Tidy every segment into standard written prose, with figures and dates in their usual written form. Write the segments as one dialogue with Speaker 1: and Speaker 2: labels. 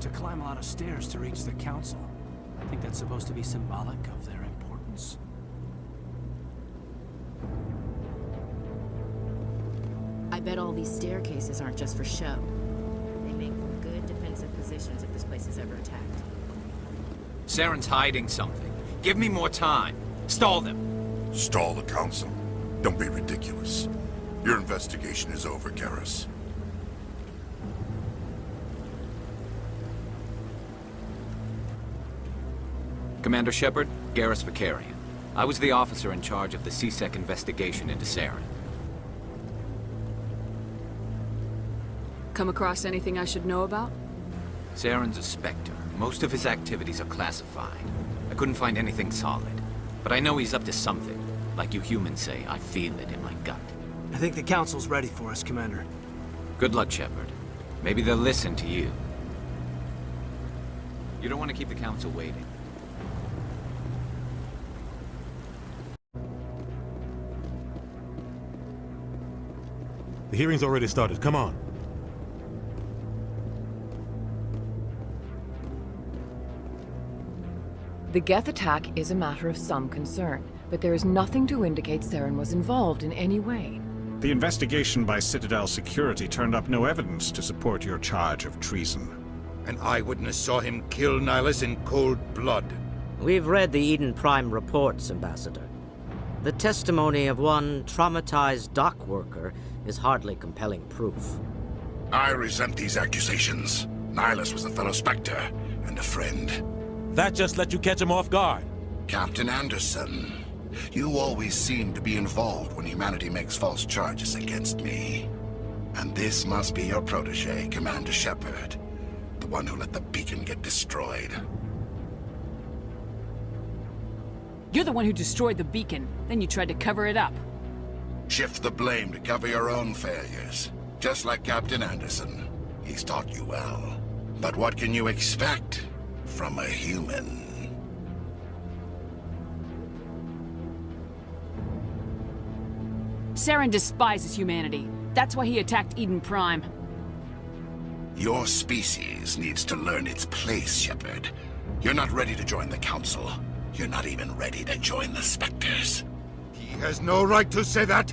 Speaker 1: to climb a lot of stairs to reach the council. I think that's supposed to be symbolic of their importance.
Speaker 2: I bet all these staircases aren't just for show. They make for good defensive positions if this place is ever attacked.
Speaker 3: Saren's hiding something. Give me more time. Stall them.
Speaker 4: Stall the council? Don't be ridiculous. Your investigation is over, Garrus.
Speaker 3: Commander Shepard, Garrus Wrex. I was the officer in charge of the C-Sec investigation into Saren.
Speaker 5: Come across anything I should know about?
Speaker 3: Saren's a Spectre. Most of his activities are classified. I couldn't find anything solid. But I know he's up to something. Like you humans say, I feel it in my gut.
Speaker 1: I think the council's ready for us, Commander.
Speaker 3: Good luck, Shepard. Maybe they'll listen to you. You don't want to keep the council waiting.
Speaker 6: The hearing's already started. Come on.
Speaker 7: The Geth attack is a matter of some concern, but there is nothing to indicate Saren was involved in any way.
Speaker 8: The investigation by Citadel Security turned up no evidence to support your charge of treason.
Speaker 9: An eyewitness saw him kill Nihilus in cold blood.
Speaker 10: We've read the Eden Prime reports, Ambassador. The testimony of one traumatized dock worker is hardly compelling proof.
Speaker 4: I resent these accusations. Nihilus was a fellow Spectre and a friend.
Speaker 6: That just let you catch him off guard.
Speaker 4: Captain Anderson, you always seem to be involved when humanity makes false charges against me. And this must be your protege, Commander Shepard. The one who let the beacon get destroyed.
Speaker 5: You're the one who destroyed the beacon, then you tried to cover it up.
Speaker 4: Shift the blame to cover your own failures. Just like Captain Anderson. He's taught you well. But what can you expect from a human?
Speaker 5: Saren despises humanity. That's why he attacked Eden Prime.
Speaker 4: Your species needs to learn its place, Shepard. You're not ready to join the Council. You're not even ready to join the Spectres.
Speaker 9: He has no right to say that.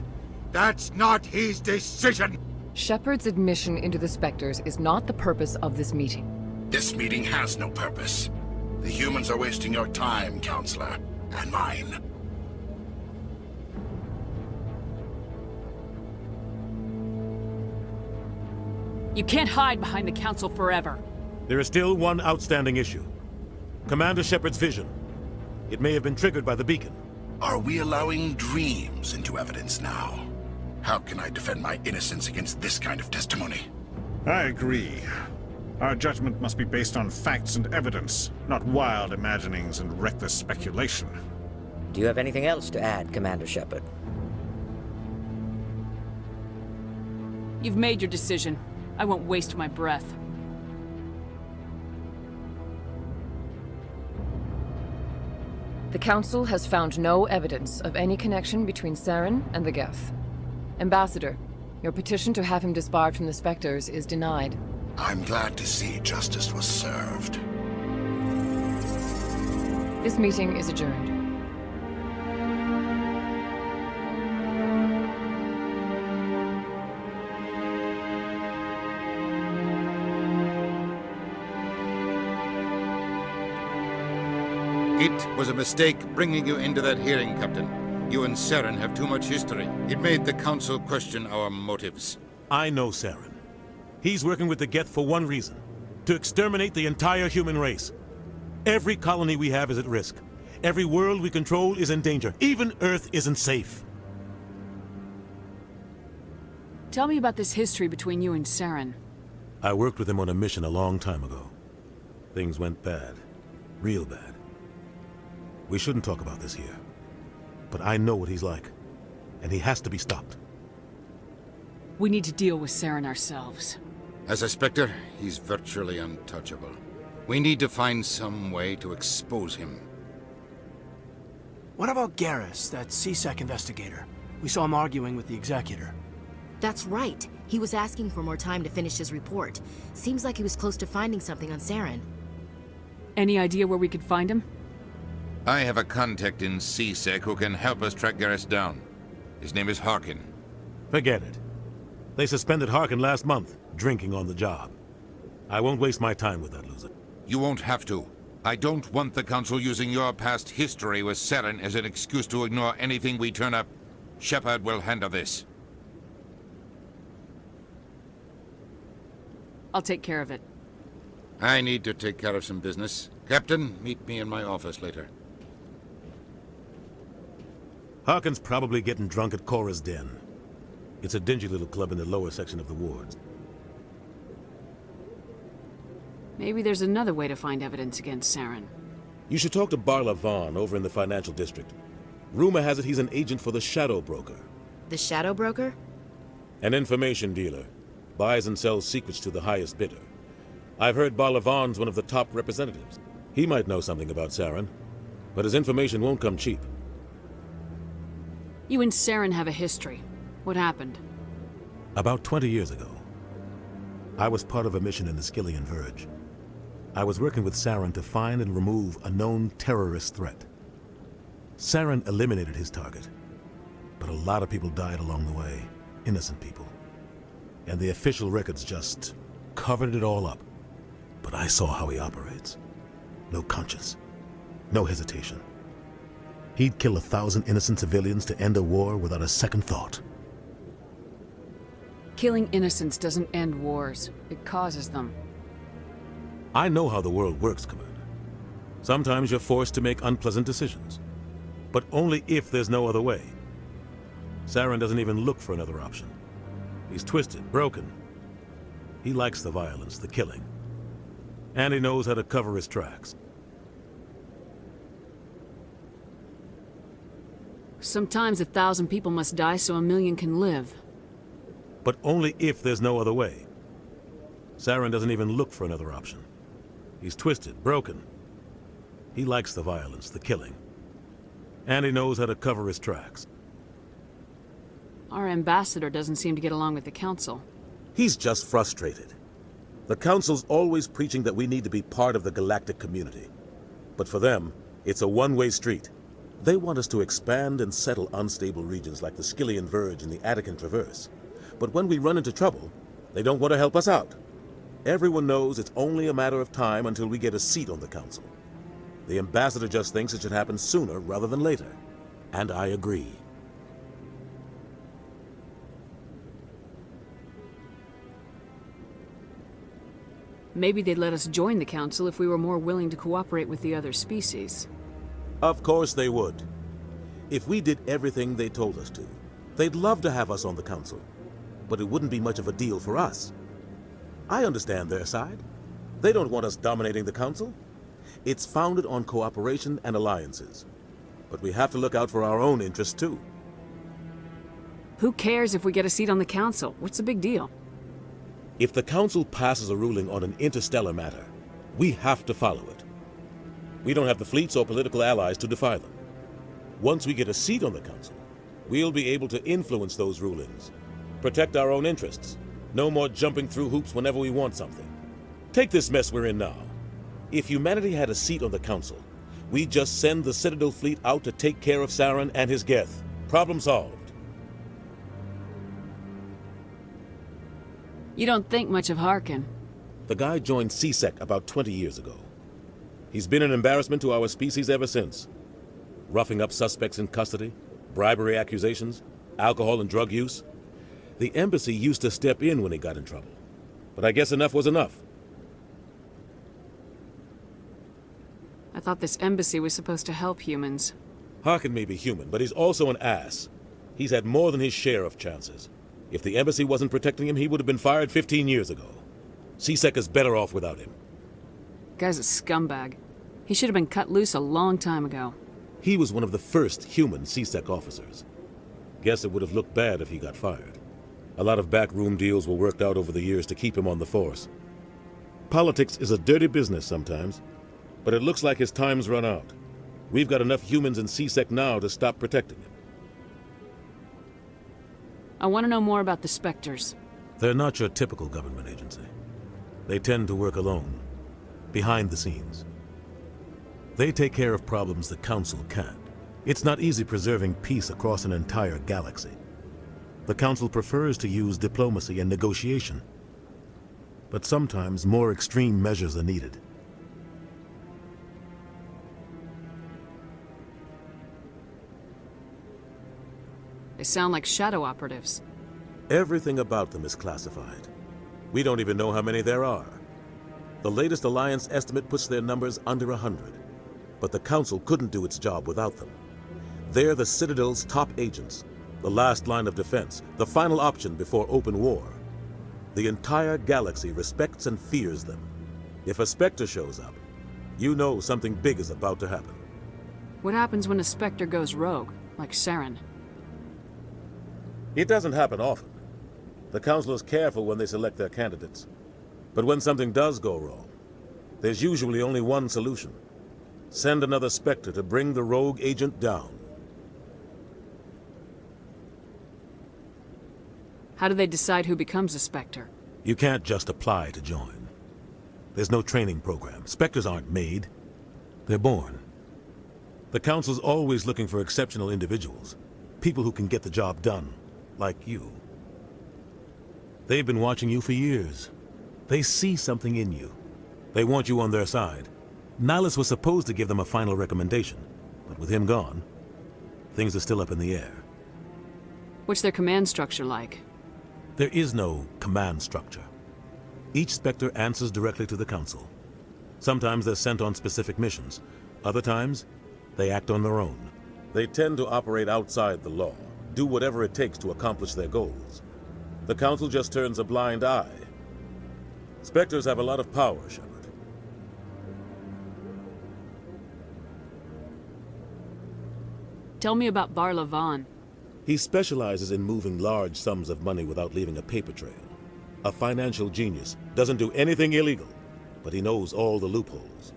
Speaker 9: That's not his decision.
Speaker 7: Shepard's admission into the Spectres is not the purpose of this meeting.
Speaker 4: This meeting has no purpose. The humans are wasting your time, Counselor, and mine.
Speaker 5: You can't hide behind the Council forever.
Speaker 6: There is still one outstanding issue. Commander Shepard's vision. It may have been triggered by the beacon.
Speaker 4: Are we allowing dreams into evidence now? How can I defend my innocence against this kind of testimony?
Speaker 8: I agree. Our judgment must be based on facts and evidence, not wild imaginings and reckless speculation.
Speaker 10: Do you have anything else to add, Commander Shepard?
Speaker 5: You've made your decision. I won't waste my breath.
Speaker 7: The Council has found no evidence of any connection between Saren and the Geth. Ambassador, your petition to have him disbarred from the Spectres is denied.
Speaker 4: I'm glad to see justice was served.
Speaker 7: This meeting is adjourned.
Speaker 9: It was a mistake bringing you into that hearing, Captain. You and Saren have too much history. It made the Council question our motives.
Speaker 6: I know Saren. He's working with the Geth for one reason. To exterminate the entire human race. Every colony we have is at risk. Every world we control is in danger. Even Earth isn't safe.
Speaker 5: Tell me about this history between you and Saren.
Speaker 6: I worked with him on a mission a long time ago. Things went bad. Real bad. We shouldn't talk about this here. But I know what he's like. And he has to be stopped.
Speaker 5: We need to deal with Saren ourselves.
Speaker 9: As a Spectre, he's virtually untouchable. We need to find some way to expose him.
Speaker 1: What about Garrus, that C-Sec investigator? We saw him arguing with the Executor.
Speaker 2: That's right. He was asking for more time to finish his report. Seems like he was close to finding something on Saren.
Speaker 5: Any idea where we could find him?
Speaker 9: I have a contact in CSEC who can help us track Garrus down. His name is Harkin.
Speaker 6: Forget it. They suspended Harkin last month, drinking on the job. I won't waste my time with that loser.
Speaker 9: You won't have to. I don't want the Council using your past history with Saren as an excuse to ignore anything we turn up. Shepard will handle this.
Speaker 5: I'll take care of it.
Speaker 9: I need to take care of some business. Captain, meet me in my office later.
Speaker 6: Harkin's probably getting drunk at Cora's Den. It's a dingy little club in the lower section of the wards.
Speaker 5: Maybe there's another way to find evidence against Saren.
Speaker 6: You should talk to Barla Vaughn over in the financial district. Rumor has it he's an agent for the Shadow Broker.
Speaker 2: The Shadow Broker?
Speaker 6: An information dealer. Buys and sells secrets to the highest bidder. I've heard Barla Vaughn's one of the top representatives. He might know something about Saren, but his information won't come cheap.
Speaker 5: You and Saren have a history. What happened?
Speaker 6: About 20 years ago, I was part of a mission in the Skillian Verge. I was working with Saren to find and remove a known terrorist threat. Saren eliminated his target, but a lot of people died along the way, innocent people. And the official records just covered it all up. But I saw how he operates. No conscience, no hesitation. He'd kill 1,000 innocent civilians to end a war without a second thought.
Speaker 5: Killing innocents doesn't end wars. It causes them.
Speaker 6: I know how the world works, Commander. Sometimes you're forced to make unpleasant decisions. But only if there's no other way. Saren doesn't even look for another option. He's twisted, broken. He likes the violence, the killing. And he knows how to cover his tracks.
Speaker 5: Sometimes 1,000 people must die so 1,000,000 can live.
Speaker 6: But only if there's no other way. Saren doesn't even look for another option. He's twisted, broken. He likes the violence, the killing. And he knows how to cover his tracks.
Speaker 5: Our ambassador doesn't seem to get along with the Council.
Speaker 6: He's just frustrated. The Council's always preaching that we need to be part of the galactic community. But for them, it's a one-way street. They want us to expand and settle unstable regions like the Skillian Verge and the Attican Traverse. But when we run into trouble, they don't want to help us out. Everyone knows it's only a matter of time until we get a seat on the Council. The ambassador just thinks it should happen sooner rather than later. And I agree.
Speaker 5: Maybe they'd let us join the Council if we were more willing to cooperate with the other species.
Speaker 6: Of course they would. If we did everything they told us to, they'd love to have us on the Council. But it wouldn't be much of a deal for us. I understand their side. They don't want us dominating the Council. It's founded on cooperation and alliances. But we have to look out for our own interests too.
Speaker 5: Who cares if we get a seat on the Council? What's the big deal?
Speaker 6: If the Council passes a ruling on an interstellar matter, we have to follow it. We don't have the fleets or political allies to defy them. Once we get a seat on the Council, we'll be able to influence those rulings, protect our own interests. No more jumping through hoops whenever we want something. Take this mess we're in now. If humanity had a seat on the Council, we'd just send the Citadel fleet out to take care of Saren and his Geth. Problem solved.
Speaker 5: You don't think much of Harkin.
Speaker 6: The guy joined CSEC about 20 years ago. He's been an embarrassment to our species ever since. Roughing up suspects in custody, bribery accusations, alcohol and drug use. The embassy used to step in when he got in trouble. But I guess enough was enough.
Speaker 5: I thought this embassy was supposed to help humans.
Speaker 6: Harkin may be human, but he's also an ass. He's had more than his share of chances. If the embassy wasn't protecting him, he would have been fired 15 years ago. CSEC is better off without him.
Speaker 5: Guy's a scumbag. He should have been cut loose a long time ago.
Speaker 6: He was one of the first human CSEC officers. Guess it would have looked bad if he got fired. A lot of backroom deals were worked out over the years to keep him on the force. Politics is a dirty business sometimes, but it looks like his time's run out. We've got enough humans in CSEC now to stop protecting him.
Speaker 5: I want to know more about the Spectres.
Speaker 6: They're not your typical government agency. They tend to work alone, behind the scenes. They take care of problems the Council can't. It's not easy preserving peace across an entire galaxy. The Council prefers to use diplomacy and negotiation. But sometimes more extreme measures are needed.
Speaker 5: They sound like shadow operatives.
Speaker 6: Everything about them is classified. We don't even know how many there are. The latest Alliance estimate puts their numbers under 100. But the Council couldn't do its job without them. They're the Citadel's top agents, the last line of defense, the final option before open war. The entire galaxy respects and fears them. If a Spectre shows up, you know something big is about to happen.
Speaker 5: What happens when a Spectre goes rogue, like Saren?
Speaker 6: It doesn't happen often. The Council is careful when they select their candidates. But when something does go wrong, there's usually only one solution. Send another Spectre to bring the rogue agent down.
Speaker 5: How do they decide who becomes a Spectre?
Speaker 6: You can't just apply to join. There's no training program. Spectres aren't made. They're born. The Council's always looking for exceptional individuals. People who can get the job done. Like you. They've been watching you for years. They see something in you. They want you on their side. Nihilus was supposed to give them a final recommendation, but with him gone, things are still up in the air.
Speaker 5: What's their command structure like?
Speaker 6: There is no command structure. Each Spectre answers directly to the Council. Sometimes they're sent on specific missions. Other times, they act on their own. They tend to operate outside the law, do whatever it takes to accomplish their goals. The Council just turns a blind eye. Spectres have a lot of power, Shepard.
Speaker 5: Tell me about Bar Lavan.
Speaker 6: He specializes in moving large sums of money without leaving a paper trail. A financial genius, doesn't do anything illegal, but he knows all the loopholes.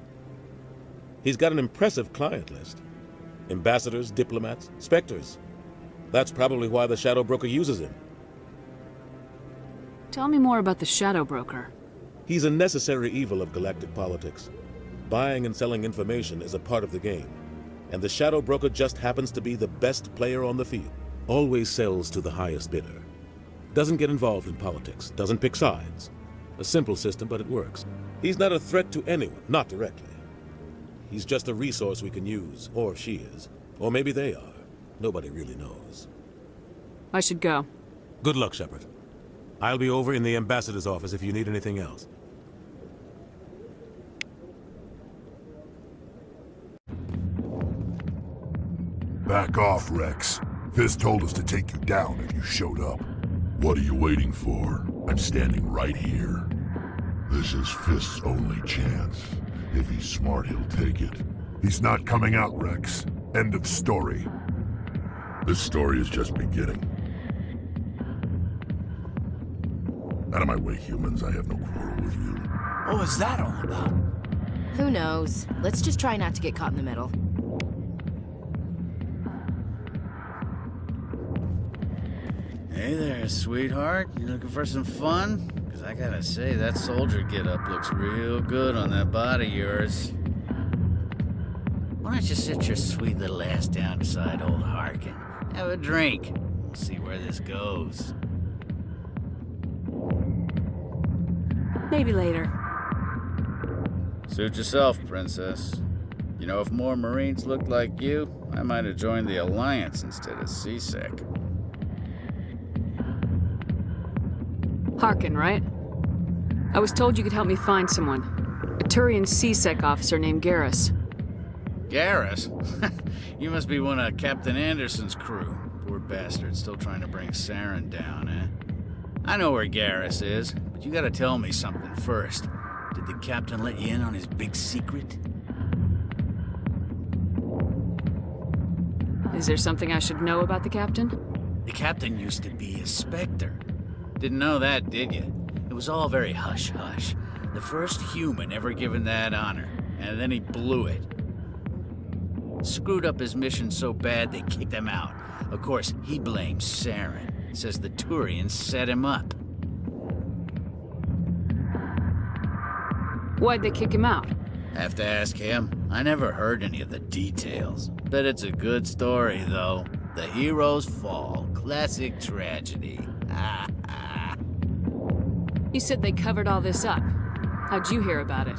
Speaker 6: He's got an impressive client list. Ambassadors, diplomats, Spectres. That's probably why the Shadow Broker uses him.
Speaker 5: Tell me more about the Shadow Broker.
Speaker 6: He's a necessary evil of galactic politics. Buying and selling information is a part of the game, and the Shadow Broker just happens to be the best player on the field. Always sells to the highest bidder. Doesn't get involved in politics, doesn't pick sides. A simple system, but it works. He's not a threat to anyone, not directly. He's just a resource we can use, or she is. Or maybe they are. Nobody really knows.
Speaker 5: I should go.
Speaker 6: Good luck, Shepard. I'll be over in the Ambassador's office if you need anything else.
Speaker 11: Back off, Wrex. Fisk told us to take you down if you showed up.
Speaker 12: What are you waiting for? I'm standing right here.
Speaker 11: This is Fisk's only chance. If he's smart, he'll take it. He's not coming out, Wrex. End of story.
Speaker 12: This story is just beginning. Out of my way, humans. I have no quarrel with you.
Speaker 1: What was that all about?
Speaker 2: Who knows? Let's just try not to get caught in the middle.
Speaker 13: Hey there, sweetheart. You looking for some fun? Because I gotta say, that soldier get-up looks real good on that body of yours. Why don't you sit your sweet little ass down beside old Harkin? Have a drink. We'll see where this goes.
Speaker 5: Maybe later.
Speaker 13: Suit yourself, princess. You know, if more Marines looked like you, I might have joined the Alliance instead of CSEC.
Speaker 5: Harkin, right? I was told you could help me find someone. A Turian CSEC officer named Garrus.
Speaker 13: Garrus? You must be one of Captain Anderson's crew. Poor bastard, still trying to bring Saren down, eh? I know where Garrus is, but you gotta tell me something first. Did the captain let you in on his big secret?
Speaker 5: Is there something I should know about the captain?
Speaker 13: The captain used to be a Spectre. Didn't know that, did you? It was all very hush-hush. The first human ever given that honor, and then he blew it. Screwed up his mission so bad they kicked him out. Of course, he blames Saren. Says the Turians set him up.
Speaker 5: Why'd they kick him out?
Speaker 13: Have to ask him. I never heard any of the details. Bet it's a good story, though. The hero's fall. Classic tragedy.
Speaker 5: You said they covered all this up. How'd you hear about it?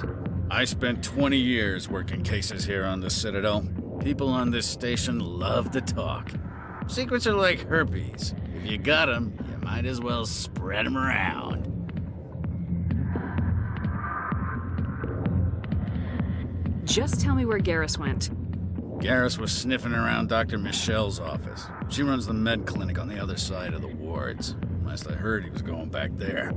Speaker 13: I spent 20 years working cases here on the Citadel. People on this station love to talk. Secrets are like herpes. If you got them, you might as well spread them around.
Speaker 5: Just tell me where Garrus went.
Speaker 13: Garrus was sniffing around Dr. Michelle's office. She runs the med clinic on the other side of the wards. Last I heard, he was going back there.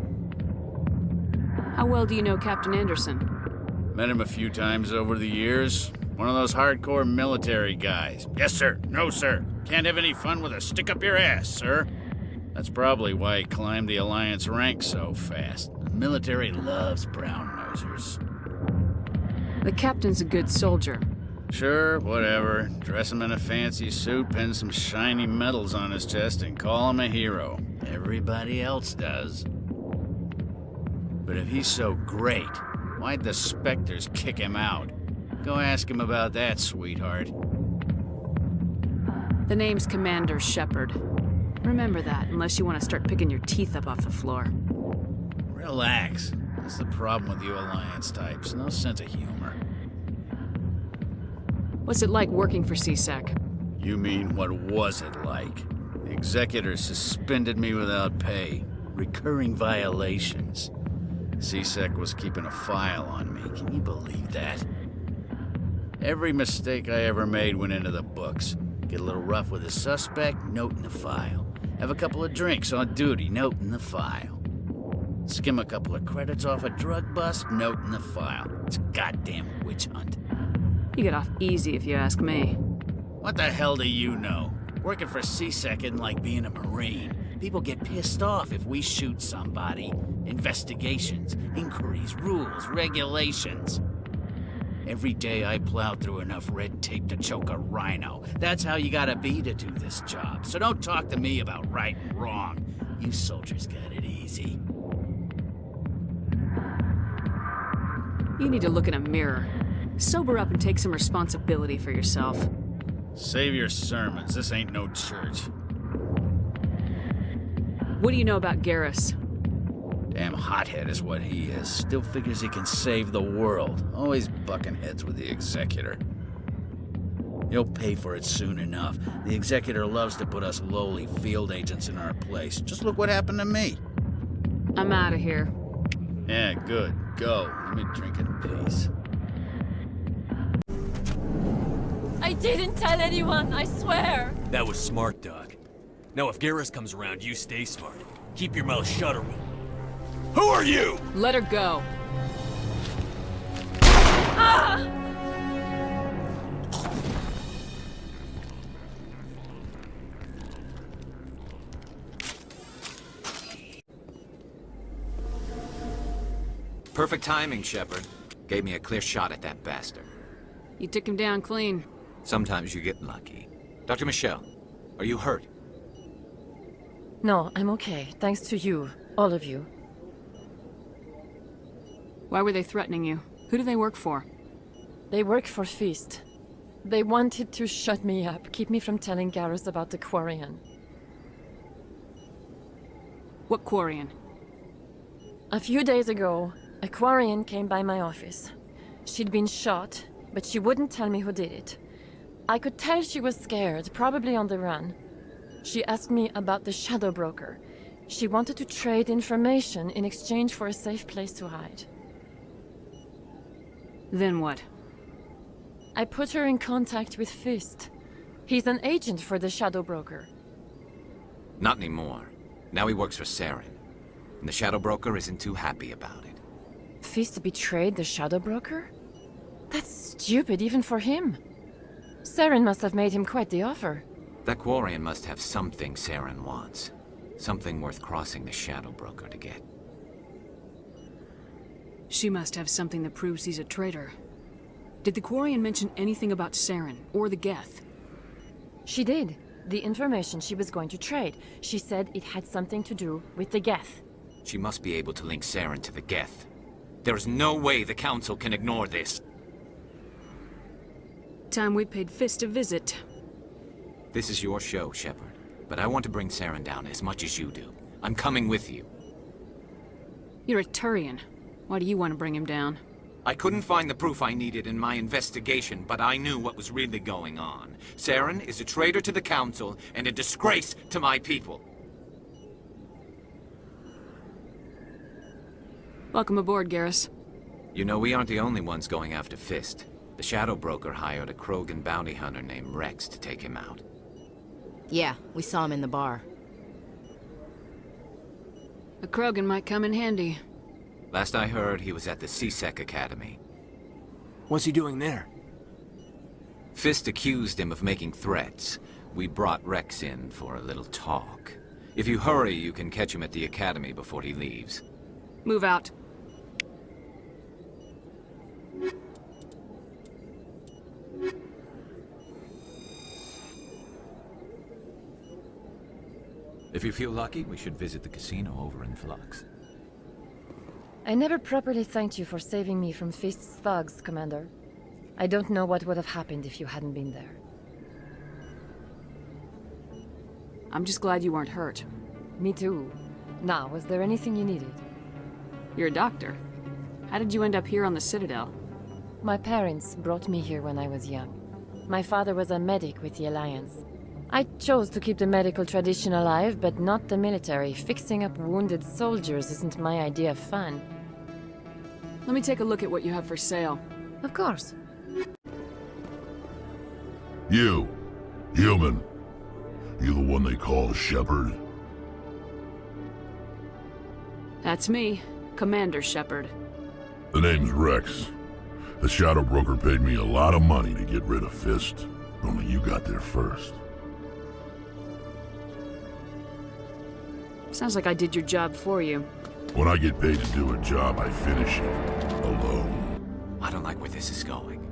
Speaker 5: How well do you know Captain Anderson?
Speaker 13: Met him a few times over the years. One of those hardcore military guys. Yes, sir. No, sir. Can't have any fun with a stick up your ass, sir. That's probably why he climbed the Alliance ranks so fast. The military loves brown-nosers.
Speaker 5: The captain's a good soldier.
Speaker 13: Sure, whatever. Dress him in a fancy suit, pin some shiny medals on his chest, and call him a hero. Everybody else does. But if he's so great, why'd the Spectres kick him out? Go ask him about that, sweetheart.
Speaker 5: The name's Commander Shepard. Remember that, unless you want to start picking your teeth up off the floor.
Speaker 13: Relax. That's the problem with you Alliance types. No sense of humor.
Speaker 5: What's it like working for CSEC?
Speaker 13: You mean, what was it like? The Executor suspended me without pay. Recurring violations. CSEC was keeping a file on me. Can you believe that? Every mistake I ever made went into the books. Get a little rough with a suspect, note in the file. Have a couple of drinks on duty, note in the file. Skim a couple of credits off a drug bust, note in the file. It's a goddamn witch hunt.
Speaker 5: You get off easy if you ask me.
Speaker 13: What the hell do you know? Working for CSEC isn't like being a Marine. People get pissed off if we shoot somebody. Investigations, inquiries, rules, regulations. Every day I plow through enough red tape to choke a rhino. That's how you gotta be to do this job. So don't talk to me about right and wrong. You soldiers got it easy.
Speaker 5: You need to look in a mirror. Sober up and take some responsibility for yourself.
Speaker 13: Save your sermons. This ain't no church.
Speaker 5: What do you know about Garrus?
Speaker 13: Damn hothead is what he is. Still figures he can save the world. Always bucking heads with the Executor. He'll pay for it soon enough. The Executor loves to put us lowly field agents in our place. Just look what happened to me.
Speaker 5: I'm out of here.
Speaker 13: Yeah, good. Go. Let me drink in peace.
Speaker 14: I didn't tell anyone, I swear!
Speaker 15: That was smart, Doc. Now if Garrus comes around, you stay smart. Keep your mouth shut or we'll... Who are you?
Speaker 5: Let her go.
Speaker 14: Ah!
Speaker 3: Perfect timing, Shepard. Gave me a clear shot at that bastard.
Speaker 5: You took him down clean.
Speaker 3: Sometimes you get lucky. Dr. Michelle, are you hurt?
Speaker 7: No, I'm okay. Thanks to you. All of you.
Speaker 5: Why were they threatening you? Who do they work for?
Speaker 7: They work for Feast. They wanted to shut me up, keep me from telling Garrus about the Quarian.
Speaker 5: What Quarian?
Speaker 7: A few days ago, a Quarian came by my office. She'd been shot, but she wouldn't tell me who did it. I could tell she was scared, probably on the run. She asked me about the Shadow Broker. She wanted to trade information in exchange for a safe place to hide.
Speaker 5: Then what?
Speaker 7: I put her in contact with Fist. He's an agent for the Shadow Broker.
Speaker 3: Not anymore. Now he works for Saren. And the Shadow Broker isn't too happy about it.
Speaker 7: Fist betrayed the Shadow Broker? That's stupid even for him. Saren must have made him quite the offer.
Speaker 3: That Quarian must have something Saren wants. Something worth crossing the Shadow Broker to get.
Speaker 5: She must have something that proves he's a traitor. Did the Quarian mention anything about Saren, or the Geth?
Speaker 7: She did. The information she was going to trade. She said it had something to do with the Geth.
Speaker 3: She must be able to link Saren to the Geth. There is no way the Council can ignore this.
Speaker 5: Time we paid Fist a visit.
Speaker 3: This is your show, Shepard. But I want to bring Saren down as much as you do. I'm coming with you.
Speaker 5: You're a Turian. Why do you want to bring him down?
Speaker 3: I couldn't find the proof I needed in my investigation, but I knew what was really going on. Saren is a traitor to the Council and a disgrace to my people.
Speaker 5: Welcome aboard, Garrus.
Speaker 3: You know, we aren't the only ones going after Fist. The Shadow Broker hired a Krogan bounty hunter named Wrex to take him out.
Speaker 2: Yeah, we saw him in the bar.
Speaker 5: A Krogan might come in handy.
Speaker 3: Last I heard, he was at the C-Sec Academy.
Speaker 1: What's he doing there?
Speaker 3: Fist accused him of making threats. We brought Wrex in for a little talk. If you hurry, you can catch him at the Academy before he leaves.
Speaker 5: Move out.
Speaker 3: If you feel lucky, we should visit the casino over in Flux.
Speaker 7: I never properly thanked you for saving me from Fist's thugs, Commander. I don't know what would have happened if you hadn't been there.
Speaker 5: I'm just glad you weren't hurt.
Speaker 7: Me too. Now, was there anything you needed?
Speaker 5: You're a doctor. How did you end up here on the Citadel?
Speaker 7: My parents brought me here when I was young. My father was a medic with the Alliance. I chose to keep the medical tradition alive, but not the military. Fixing up wounded soldiers isn't my idea of fun.
Speaker 5: Let me take a look at what you have for sale.
Speaker 7: Of course.
Speaker 11: You, human. You the one they call Shepard?
Speaker 5: That's me, Commander Shepard.
Speaker 11: The name's Wrex. The Shadow Broker paid me a lot of money to get rid of Fist. Only you got there first.
Speaker 5: Sounds like I did your job for you.
Speaker 11: When I get paid to do a job, I finish it. Alone.
Speaker 3: I don't like where this is going.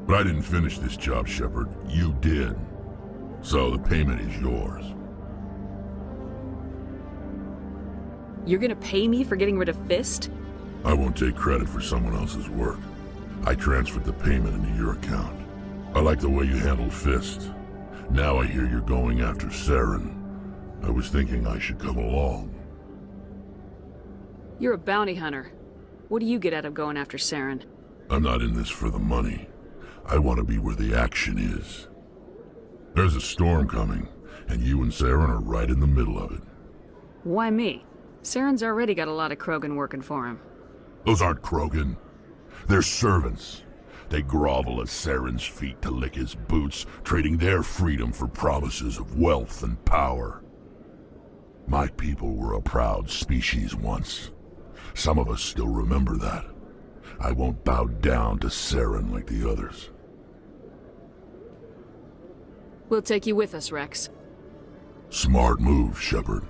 Speaker 11: But I didn't finish this job, Shepard. You did. So the payment is yours.
Speaker 5: You're gonna pay me for getting rid of Fist?
Speaker 11: I won't take credit for someone else's work. I transferred the payment into your account. I like the way you handled Fist. Now I hear you're going after Saren. I was thinking I should come along.
Speaker 5: You're a bounty hunter. What do you get out of going after Saren?
Speaker 11: I'm not in this for the money. I want to be where the action is. There's a storm coming, and you and Saren are right in the middle of it.
Speaker 5: Why me? Saren's already got a lot of Krogan working for him.
Speaker 11: Those aren't Krogan. They're servants. They grovel at Saren's feet to lick his boots, trading their freedom for promises of wealth and power. My people were a proud species once. Some of us still remember that. I won't bow down to Saren like the others.
Speaker 5: We'll take you with us, Wrex.
Speaker 11: Smart move, Shepard.